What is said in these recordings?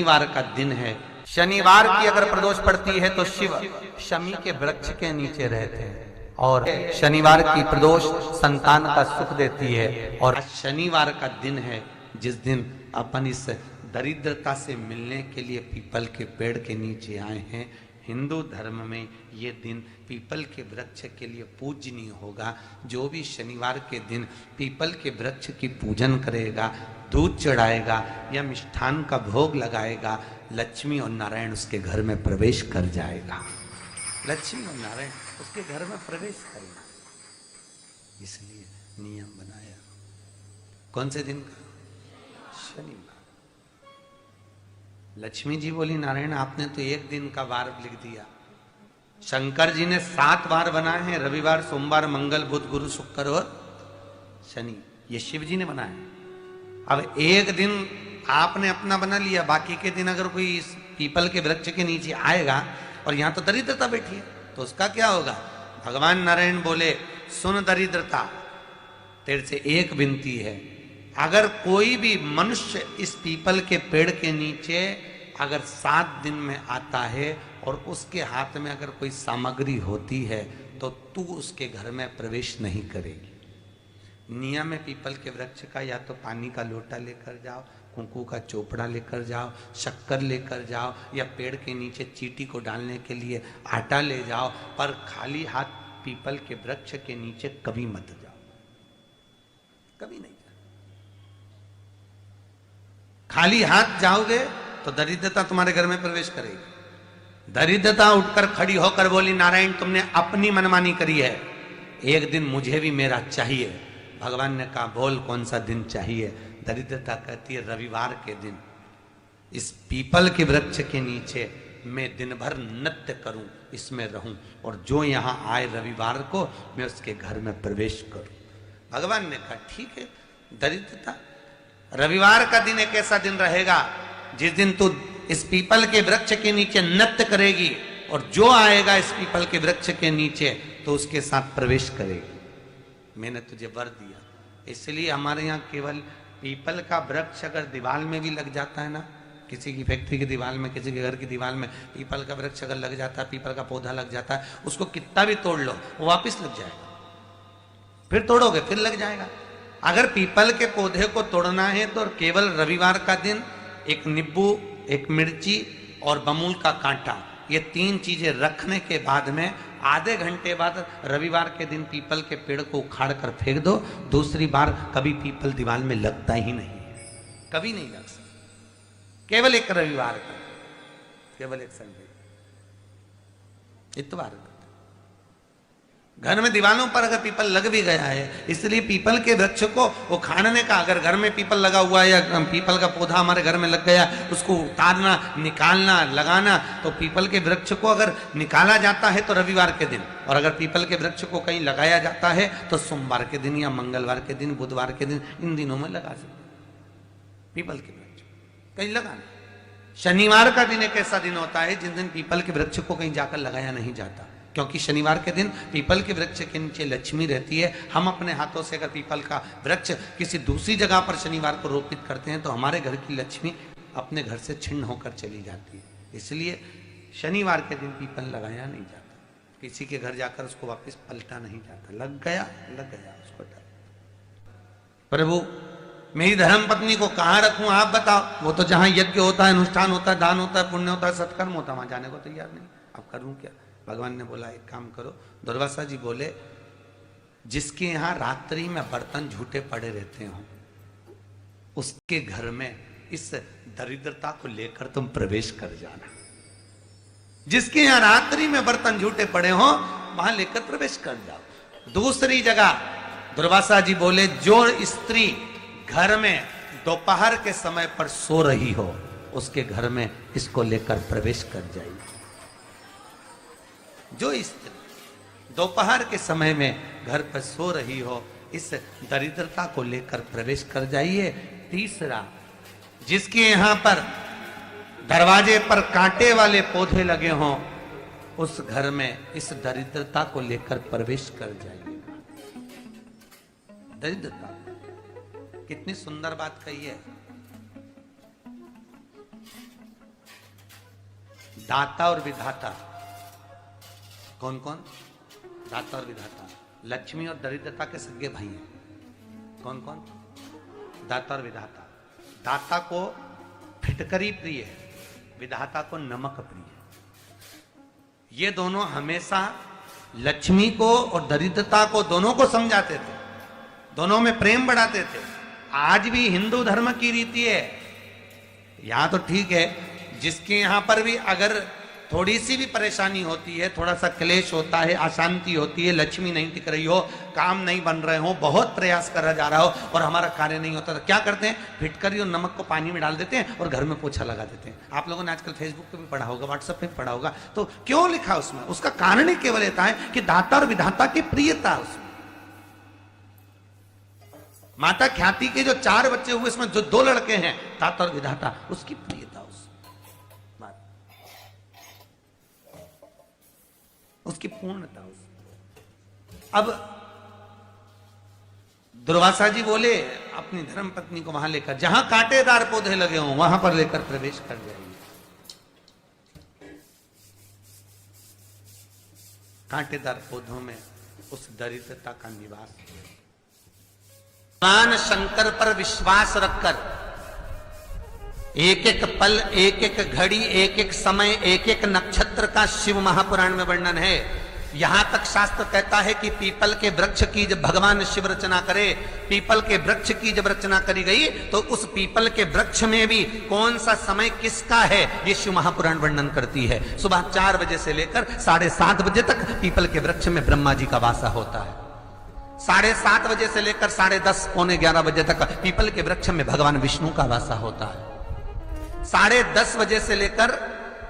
शनिवार का दिन है। शनिवार की अगर प्रदोष पड़ती है तो शिव शमी के वृक्ष के नीचे रहते हैं और शनिवार की प्रदोष संतान का सुख देती है। और शनिवार का दिन है जिस दिन अपन इस दरिद्रता से मिलने के लिए पीपल के पेड़ के नीचे आए हैं। हिंदू धर्म में ये दिन पीपल के वृक्ष के लिए पूजनीय होगा। जो भी शनिवार के दिन पीपल के वृक्ष की पूजन करेगा, दूध चढ़ाएगा या मिष्ठान का भोग लगाएगा, लक्ष्मी और नारायण उसके घर में प्रवेश कर जाएगा। लक्ष्मी और नारायण उसके घर में प्रवेश करेगा। इसलिए नियम बनाया। कौन से दिन का? शनिवार। लक्ष्मी जी बोली नारायण आपने तो एक दिन का वार लिख दिया। शंकर जी ने 7 वार बनाए हैं, रविवार, सोमवार, मंगल, बुध, गुरु, शुक्र और शनि। ये शिव जी ने बनाए। अब एक दिन आपने अपना बना लिया, बाकी के दिन अगर कोई इस पीपल के वृक्ष के नीचे आएगा और यहां तो दरिद्रता बैठी है तो उसका क्या होगा? भगवान नारायण बोले सुन दरिद्रता, तेरे से एक विनती है, अगर कोई भी मनुष्य इस पीपल के पेड़ के नीचे अगर 7 दिन में आता है और उसके हाथ में अगर कोई सामग्री होती है तो तू उसके घर में प्रवेश नहीं करेगी। नियम है पीपल के वृक्ष का, या तो पानी का लोटा लेकर जाओ, कुंकू का चोपड़ा लेकर जाओ, शक्कर लेकर जाओ, या पेड़ के नीचे चींटी को डालने के लिए आटा ले जाओ, पर खाली हाथ पीपल के वृक्ष के नीचे कभी मत जाओ, कभी नहीं जाओ। खाली हाथ जाओगे तो दरिद्रता तुम्हारे घर में प्रवेश करेगी। दरिद्रता उठकर खड़ी होकर बोली नारायण तुमने अपनी मनमानी करी है, एक दिन मुझे भी मेरा चाहिए। भगवान ने कहा बोल कौन सा दिन चाहिए? दरिद्रता कहती है रविवार के दिन इस पीपल के वृक्ष के नीचे मैं दिन भर नृत्य करूं, इसमें रहूं, और जो यहां आए रविवार को मैं उसके घर में प्रवेश करूं। भगवान ने कहा ठीक है। दरिद्रता रविवार का दिन एक ऐसा दिन रहेगा जिस दिन तू इस पीपल के वृक्ष के नीचे नृत्य करेगी और जो आएगा इस पीपल के वृक्ष के नीचे तो उसके साथ प्रवेश करेगी। मैंने तुझे वर दिया। इसलिए हमारे यहाँ केवल पीपल का वृक्ष अगर दीवार में भी लग जाता है ना, किसी की फैक्ट्री की दीवार में, किसी के घर की दीवार में पीपल का वृक्ष अगर लग जाता है, पीपल का पौधा लग जाता है, उसको कितना भी तोड़ लो वो वापस लग जाएगा। फिर तोड़ोगे फिर लग जाएगा। अगर पीपल के पौधे को तोड़ना है तो केवल रविवार का दिन एक नींबू, एक मिर्ची और बमूल का कांटा, ये 3 चीजें रखने के बाद में आधे घंटे बाद रविवार के दिन पीपल के पेड़ को उखाड़ कर फेंक दो। दूसरी बार कभी पीपल दीवार में लगता ही नहीं है, कभी नहीं लग सकता। केवल एक रविवार का, केवल एक संडे, इतवार का। घर में दीवारों पर अगर पीपल लग भी गया है, इसलिए पीपल के वृक्ष को उखाड़ने का, अगर घर में पीपल लगा हुआ है या पीपल का पौधा हमारे घर में लग गया, उसको उतारना, निकालना, लगाना, तो पीपल के वृक्ष को अगर निकाला जाता है तो रविवार के दिन, और अगर पीपल के वृक्ष को कहीं लगाया जाता है तो सोमवार के दिन या मंगलवार के दिन, बुधवार के दिन, इन दिनों में लगा सकते पीपल के वृक्ष कहीं लगाना। शनिवार का दिन एक ऐसा दिन होता है जिस दिन पीपल के वृक्ष को कहीं जाकर लगाया नहीं जाता, क्योंकि शनिवार के दिन पीपल के वृक्ष के नीचे लक्ष्मी रहती है। हम अपने हाथों से अगर पीपल का वृक्ष किसी दूसरी जगह पर शनिवार को रोपित करते हैं तो हमारे घर की लक्ष्मी अपने घर से छिन्न होकर चली जाती है। इसलिए शनिवार के दिन पीपल लगाया नहीं जाता, किसी के घर जाकर उसको वापस पलटा नहीं जाता। लग गया उसको। प्रभु मेरी धर्म पत्नी को कहाँ रखूं आप बताओ? वो तो जहां यज्ञ होता है, अनुष्ठान होता है, दान होता है, पुण्य होता है, सत्कर्म होता है, वहां जाने को तैयार नहीं। अब करूं क्या? भगवान ने बोला एक काम करो। दुर्वासा जी बोले जिसके यहां रात्रि में बर्तन झूठे पड़े रहते हो उसके घर में इस दरिद्रता को लेकर तुम प्रवेश कर जाना। जिसके यहां रात्रि में बर्तन झूठे पड़े हो वहां लेकर प्रवेश कर जाओ। दूसरी जगह दुर्वासा जी बोले जो स्त्री घर में दोपहर के समय पर सो रही हो उसके घर में इसको लेकर प्रवेश कर जाइए। जो स्त्री दोपहर के समय में घर पर सो रही हो इस दरिद्रता को लेकर प्रवेश कर जाइए। तीसरा, जिसके यहां पर दरवाजे पर कांटे वाले पौधे लगे हों उस घर में इस दरिद्रता को लेकर प्रवेश कर जाइए। दरिद्रता कितनी सुंदर बात कही है। दाता और विधाता। कौन कौन? दाता और विधाता। लक्ष्मी और दरिद्रता के सगे भाई हैं। कौन कौन? दाता और विधाता। दाता को फिटकरी प्रिय है, विधाता को नमक प्रिय है। ये दोनों हमेशा लक्ष्मी को और दरिद्रता को दोनों को समझाते थे, दोनों में प्रेम बढ़ाते थे। आज भी हिंदू धर्म की रीति है, यहां तो ठीक है, जिसके यहां पर भी अगर थोड़ी सी भी परेशानी होती है, थोड़ा सा क्लेश होता है, अशांति होती है, लक्ष्मी नहीं टिक रही हो, काम नहीं बन रहे हो, बहुत प्रयास करा जा रहा हो और हमारा कार्य नहीं होता, तो क्या करते हैं? फिटकरी और नमक को पानी में डाल देते हैं और घर में पोछा लगा देते हैं। आप लोगों ने आजकल फेसबुक पे भी पढ़ा होगा, व्हाट्सएप पे भी पढ़ा होगा। तो क्यों लिखा उसमें? उसका कारण ही केवल ये है कि दाता और विधाता की प्रियता उसमें। माता ख्याति के जो 4 बच्चे हुए, इसमें जो 2 लड़के हैं, दाता और विधाता, उसकी प्रियता, उसकी पूर्णता। अब दुर्वासा जी बोले अपनी धर्म पत्नी को वहां लेकर, जहां कांटेदार पौधे लगे हों वहां पर लेकर प्रवेश कर जाइए। कांटेदार पौधों में उस दरिद्रता का निवास। भगवान शंकर पर विश्वास रखकर एक एक पल, एक एक घड़ी, एक एक समय, एक एक नक्षत्र का शिव महापुराण में वर्णन है। यहां तक शास्त्र कहता है कि पीपल के वृक्ष की जब भगवान शिव रचना करे, पीपल के वृक्ष की जब रचना करी गई, तो उस पीपल के वृक्ष में भी कौन सा समय किसका है, ये शिव महापुराण वर्णन करती है। सुबह 4 बजे से लेकर 7:30 बजे तक पीपल के वृक्ष में ब्रह्मा जी का वासा होता है। 7:30 बजे से लेकर 10:30 पौने 11 बजे तक पीपल के वृक्ष में भगवान विष्णु का वासा होता है। 10:30 बजे से लेकर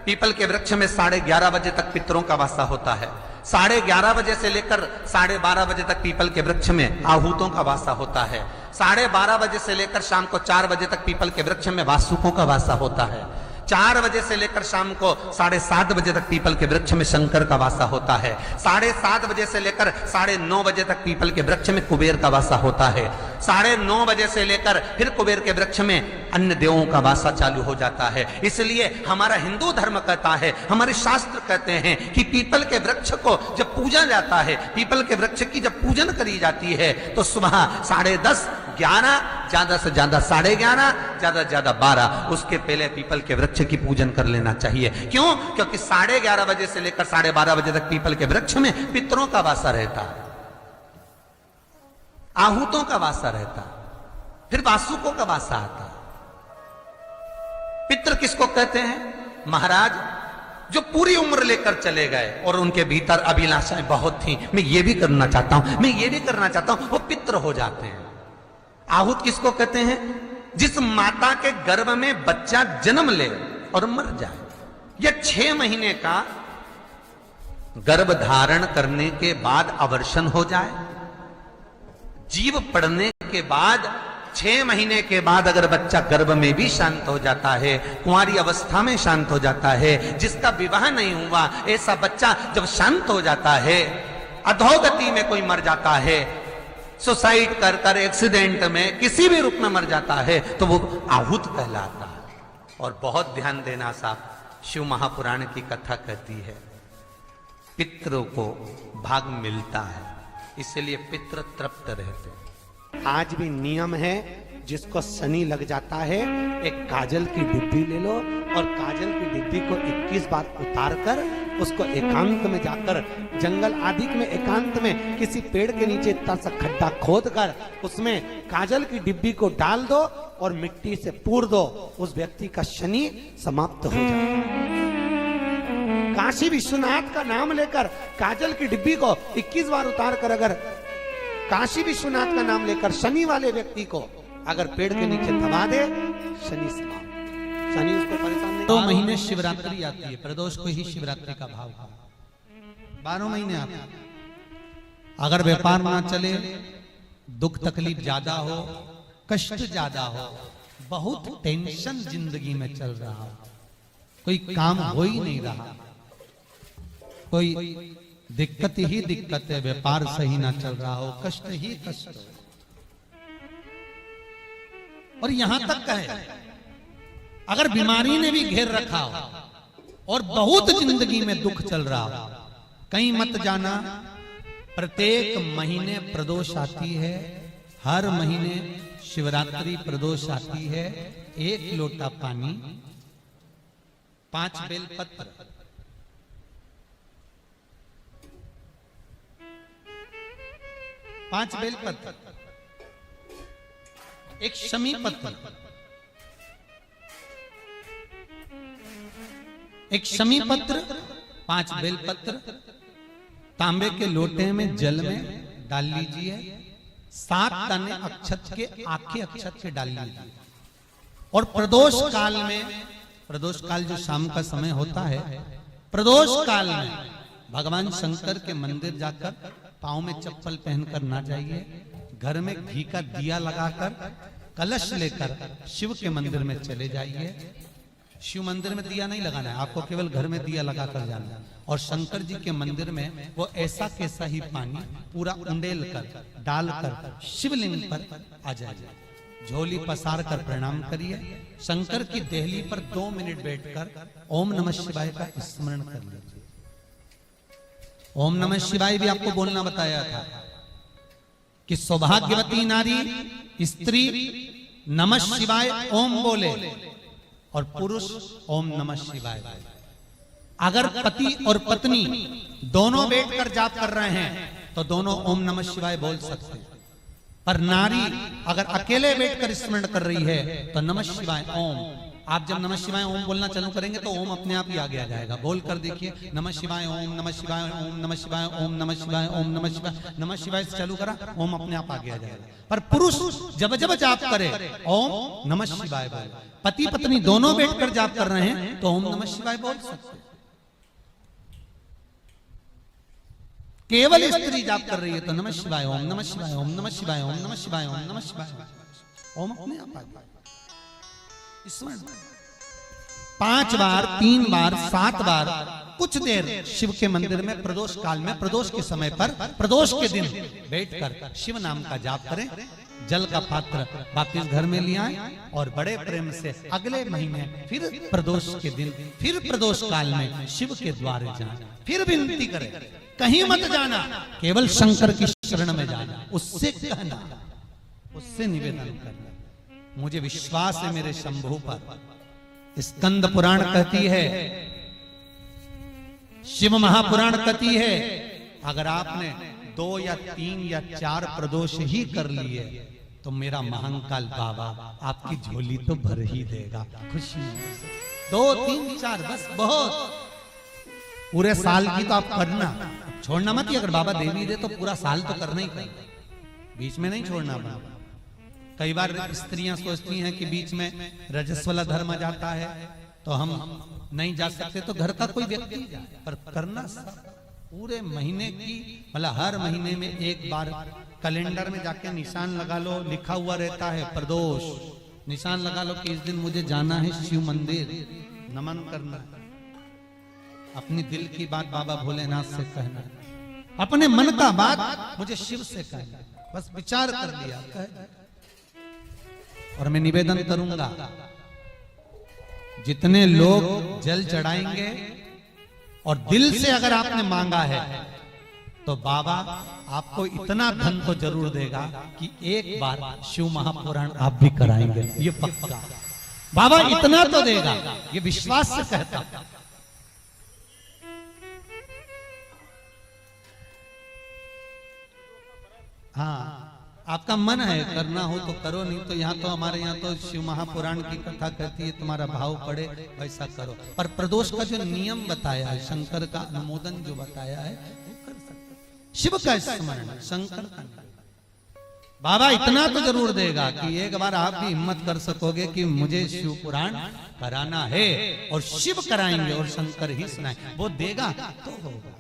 पीपल के वृक्ष में 11:30 बजे तक पितरों का वासा होता है। 11:30 बजे से लेकर 12:30 बजे तक पीपल के वृक्ष में आहूतों का वासा होता है। 12:30 बजे से लेकर शाम को 4 बजे तक पीपल के वृक्ष में वासुकों का वासा होता है। 4 बजे से लेकर शाम को 7:30 बजे तक पीपल के वृक्ष में शंकर का वासा होता है। 7:30 बजे से लेकर 9:30 बजे तक पीपल के वृक्ष में कुबेर का वासा होता है। 9:30 बजे से लेकर फिर कुबेर के वृक्ष में अन्य देवों का वासा चालू हो जाता है। इसलिए हमारा हिंदू धर्म कहता है, हमारे शास्त्र कहते हैं कि पीपल के वृक्ष को जब पूजा जाता है, पीपल के वृक्ष की जब पूजन करी जाती है, तो सुबह 10:30, 11, ज्यादा से ज्यादा 11:30, ज्यादा से ज्यादा 12, उसके पहले पीपल के वृक्ष की पूजन कर लेना चाहिए। क्यों? क्योंकि 11:30 बजे से लेकर 12:30 बजे तक पीपल के वृक्ष में पितरों का वासा रहता है, आहूतों का वासा रहता है, फिर वासुकों का वासा आता है। पितृ किसको कहते हैं? महाराज जो पूरी उम्र लेकर चले गए और उनके भीतर अभिलाषाएं बहुत थी, मैं ये भी करना चाहता हूं, मैं ये भी करना चाहता हूं, वो पितृ हो जाते हैं। आहूत किसको कहते हैं? जिस माता के गर्भ में बच्चा जन्म ले और मर जाए, या 6 महीने का गर्भ धारण करने के बाद अवर्षण हो जाए, जीव पड़ने के बाद 6 महीने के बाद अगर बच्चा गर्भ में भी शांत हो जाता है, कुंवारी अवस्था में शांत हो जाता है, जिसका विवाह नहीं हुआ ऐसा बच्चा जब शांत हो जाता है, अधोगति में कोई मर जाता है, सुसाइड कर एक्सीडेंट में किसी भी रूप में मर जाता है, तो वो आहूत कहलाता है। और बहुत ध्यान देना साहब, शिव महापुराण की कथा कहती है पितरों को भाग मिलता है, इसलिए पितृ तृप्त रहते हैं। आज भी नियम है, जिसको शनि लग जाता है, एक काजल की डिब्बी ले लो और काजल की डिब्बी को 21 बार उतार कर उसको एकांत में जाकर, जंगल आदि में एकांत में किसी पेड़ के नीचे इतना सा खड्डा खोद कर उसमें काजल की डिब्बी को डाल दो और मिट्टी से पूर दो, उस व्यक्ति का शनि समाप्त हो जाए। काशी विश्वनाथ का नाम लेकर काजल की डिब्बी को 21 बार उतार कर अगर काशी विश्वनाथ का नाम लेकर शनि वाले व्यक्ति को अगर पेड़ के नीचे दबा दे, शनि समाप्त, शनि उसको परेशान नहीं। 2 महीने शिवरात्रि आती है, प्रदोष को ही शिवरात्रि का भाव है, 12 महीने आते हैं। अगर व्यापार ना चले, दुख तकलीफ ज्यादा हो, कष्ट ज्यादा हो, बहुत टेंशन जिंदगी में चल रहा हो, कोई काम हो ही नहीं रहा, कोई दिक्कत ही दिक्कत है, व्यापार सही ना चल रहा हो, कष्ट ही कष्ट हो, और यहां तक कहे अगर बीमारी ने भी घेर रखा हो, और बहुत जिंदगी में दुख चल रहा हो, कहीं मत जाना। प्रत्येक महीने प्रदोष आती है, हर महीने शिवरात्रि प्रदोष आती है। 1 लोटा पानी, 5 बेलपत्र, 5 बेलपत्र, 1 शमी पत्र, 1 शमी पत्र, 5 बेलपत्र तांबे के लोटे में जल में डाल लीजिए। 7 दाने अक्षत के, आखे अक्षत के डाल लीजिए। और प्रदोष काल में, प्रदोष काल जो शाम का समय होता है, प्रदोष काल में भगवान शंकर के मंदिर जाकर पांव में चप्पल पहनकर ना जाइए। घर में घी का दिया लगाकर कलश लेकर शिव के मंदिर में चले जाइए। शिव मंदिर में दिया नहीं लगाना है आपको, केवल घर में दिया लगाकर जाना है। और शंकर जी के मंदिर में वो ऐसा कैसा ही पानी पूरा उंडेल कर डालकर शिवलिंग पर आ जाइए। झोली पसार कर प्रणाम करिए। शंकर की देहली पर 2 मिनट बैठकर ओम नमः शिवाय का स्मरण कर लीजिए। ओम नमः शिवाय भी आपको बोलना बताया था कि सौभाग्यवती नारी स्त्री नमः शिवाय ओम बोले और पुरुष ओम नमः शिवाय। अगर पति और पत्नी दोनों बैठकर जाप कर रहे हैं तो दोनों ओम नमः शिवाय बोल सकते हैं। पर नारी अगर अकेले बैठकर स्मरण कर रही है तो नमः शिवाय ओम। आप जब नमः शिवाय ओम बोलना चालू करेंगे तो ओम अपने आप ही आगे आ जाएगा। बोल कर देखिए, नमः शिवाय ओम, नमः शिवाय ओम, नमः शिवाय ओम, नमः शिवाय ओम, नमः शिवाय, नमः शिवाय से चालू करा, ओम अपने आप आगे आ जाएगा। पर पुरुष जब जब जाप करे ओम नमः शिवाय बोले। पति पत्नी दोनों बैठकर जाप कर रहे हैं तो ओम नमः शिवाय बोल सकते। केवल स्त्री जाप कर रही है तो नमः शिवाय ओम, नमः शिवाय ओम, नमः शिवाय ओम, नमः शिवाय ओम, नमः शिवाय ओम अपने आप आ गया। 5 बार, 3 बार, 7 बार कुछ देर शिव के मंदिर में प्रदोष काल में, प्रदोष के समय पर, प्रदोष के दिन बैठकर शिव नाम का जाप करें। जल का पात्र वापिस घर में ले आए और बड़े प्रेम से अगले महीने फिर प्रदोष के दिन, फिर प्रदोष काल में शिव के द्वार जाएं, फिर विनती करें। कहीं मत जाना, केवल शंकर की शरण में जाना, उससे कहना, उससे निवेदन करना। मुझे विश्वास है मेरे शंभू पर। स्कंद पुराण कहती है, शिव महापुराण कहती है, अगर आपने 2 या 3 या 4 प्रदोष ही कर लिए तो मेरा महाकाल बाबा आपकी झोली तो भर ही देगा खुशी से। 2, 3, 4 बस बहुत। पूरे साल की तो आप करना, छोड़ना मत ही। अगर बाबा देवी दे तो पूरा साल तो करना ही करना, बीच में नहीं छोड़ना बाबा। कई बार स्त्रियां सोचती हैं कि बीच में रजस्वला धर्म जाता है तो हम नहीं जा सकते, तो घर का कोई व्यक्ति जाए, पर करना पूरे महीने की, मतलब हर महीने में एक बार कैलेंडर में जाके निशान लगा लो, लिखा हुआ रहता है प्रदोष, निशान लगा लो कि इस दिन मुझे जाना है शिव मंदिर, नमन करना, अपनी दिल की बात बाबा भोलेनाथ से कहना, अपने मन का बात मुझे शिव से कहना, बस विचार कर लिया कह। और मैं निवेदन करूंगा, जितने लोग जल चढ़ाएंगे और दिल से अगर आपने मांगा है तो बाबा आपको इतना धन तो जरूर देगा कि एक बार शिव महापुराण आप भी कराएंगे, ये पक्का। बाबा इतना तो देगा, ये विश्वास से कहता। हाँ, आपका मन है करना हो तो करो, नहीं तो यहाँ तो हमारे यहाँ तो शिव महापुराण की कथा कहती है, तुम्हारा भाव पड़े वैसा करो। पर प्रदोष का जो नियम बताया है, शंकर का अनुमोदन जो बताया है, वो कर सकते। शिव का स्मरण, शंकर का। बाबा इतना तो जरूर देगा कि एक बार आप भी हिम्मत कर सकोगे कि मुझे शिव पुराण कराना है, और शिव कराएंगे और शंकर ही सुनाए, वो देगा तो होगा।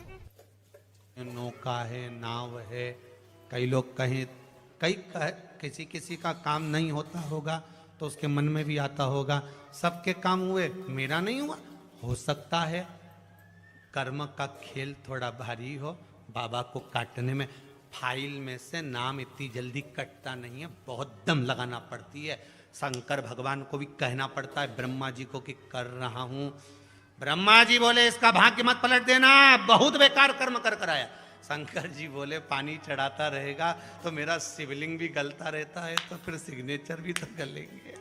नौका है, नाव है, कई लोग कहें, किसी किसी का काम नहीं होता होगा तो उसके मन में भी आता होगा, सबके काम हुए मेरा नहीं हुआ। हो सकता है कर्म का खेल थोड़ा भारी हो, बाबा को काटने में फाइल में से नाम इतनी जल्दी कटता नहीं है, बहुत दम लगाना पड़ती है। शंकर भगवान को भी कहना पड़ता है, ब्रह्मा जी को कि कर रहा हूँ, ब्रह्मा जी बोले इसका भाग्य मत पलट देना, बहुत बेकार कर्म कर कर आया। शंकर जी बोले पानी चढ़ाता रहेगा तो मेरा शिवलिंग भी गलता रहता है, तो फिर सिग्नेचर भी तो गलेंगे।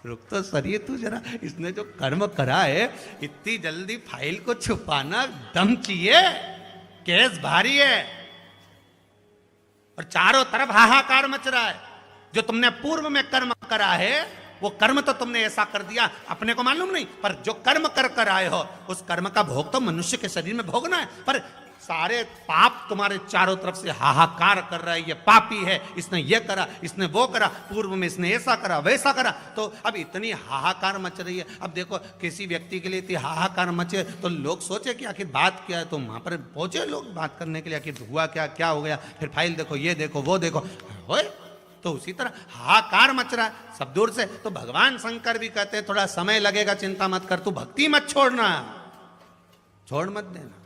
रुक तो सरिये तू जरा, इसने जो कर्म करा है इतनी जल्दी फाइल को छुपाना दम चाहिए, केस भारी है और चारों तरफ हाहाकार मच रहा है। जो तुमने पूर्व में कर्म करा है वो कर्म तो तुमने ऐसा कर दिया, अपने को मालूम नहीं, पर जो कर्म कर कर आए हो उस कर्म का भोग तो मनुष्य के शरीर में भोगना है। पर सारे पाप तुम्हारे चारों तरफ से हाहाकार कर रहा है, ये पापी है, इसने ये करा, इसने वो करा, पूर्व में इसने ऐसा करा वैसा करा, तो अब इतनी हाहाकार मच रही है। अब देखो किसी व्यक्ति के लिए इतनी हाहाकार मचे तो लोग सोचे कि आखिर बात क्या है, तो वहां पर पहुंचे लोग बात करने के लिए, आखिर हुआ क्या, क्या हो गया, फिर फाइल देखो, ये देखो, वो देखो, होए तो उसी तरह हाहाकार मच रहा है सब दूर से। तो भगवान शंकर भी कहते हैं थोड़ा समय लगेगा, चिंता मत कर, तू भक्ति मत छोड़ना, छोड़ मत देना।